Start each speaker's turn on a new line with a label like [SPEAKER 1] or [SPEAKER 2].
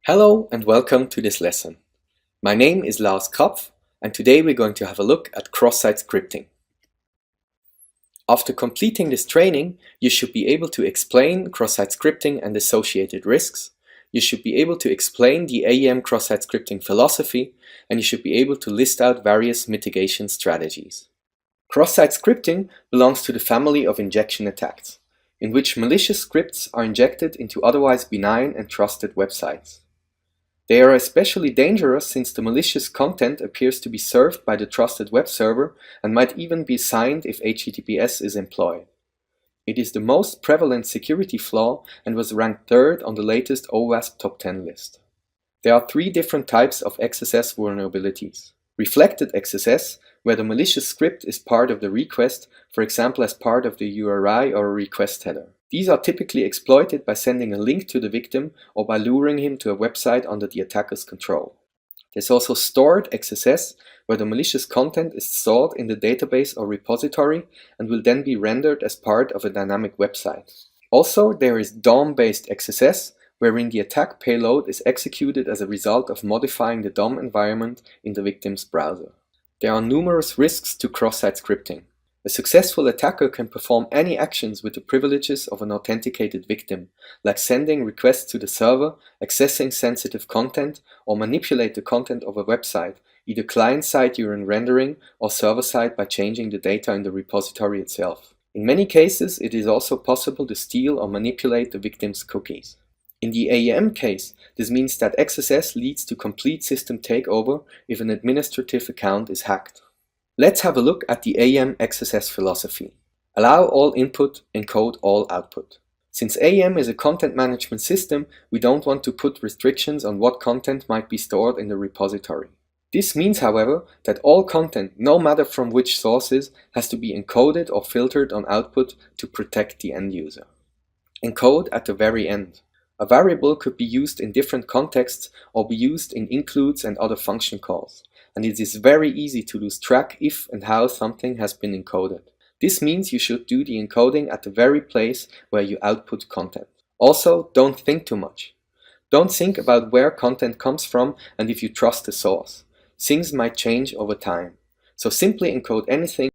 [SPEAKER 1] Hello and welcome to this lesson. My name is Lars Krapf and today we're going to have a look at cross-site scripting. After completing this training, you should be able to explain cross-site scripting and associated risks. You should be able to explain the AEM cross-site scripting philosophy, and you should be able to list out various mitigation strategies. Cross-site scripting belongs to the family of injection attacks, in which malicious scripts are injected into otherwise benign and trusted websites. They are especially dangerous since the malicious content appears to be served by the trusted web server and might even be signed if HTTPS is employed. It is the most prevalent security flaw and was ranked third on the latest OWASP Top 10 list. There are three different types of XSS vulnerabilities. Reflected XSS, where the malicious script is part of the request, for example as part of the URI or a request header. These are typically exploited by sending a link to the victim or by luring him to a website under the attacker's control. There's also stored XSS, where the malicious content is stored in the database or repository and will then be rendered as part of a dynamic website. Also, there is DOM-based XSS, wherein the attack payload is executed as a result of modifying the DOM environment in the victim's browser. There are numerous risks to cross-site scripting. A successful attacker can perform any actions with the privileges of an authenticated victim, like sending requests to the server, accessing sensitive content, or manipulate the content of a website, either client-side during rendering or server-side by changing the data in the repository itself. In many cases, it is also possible to steal or manipulate the victim's cookies. In the AEM case, this means that XSS leads to complete system takeover if an administrative account is hacked. Let's have a look at the AEM XSS philosophy. Allow all input, encode all output. Since AEM is a content management system, we don't want to put restrictions on what content might be stored in the repository. This means, however, that all content, no matter from which sources, has to be encoded or filtered on output to protect the end user. Encode at the very end. A variable could be used in different contexts or be used in includes and other function calls, and it is very easy to lose track if and how something has been encoded. This means you should do the encoding at the very place where you output content. Also, don't think too much. Don't think about where content comes from and if you trust the source. Things might change over time. So simply encode anything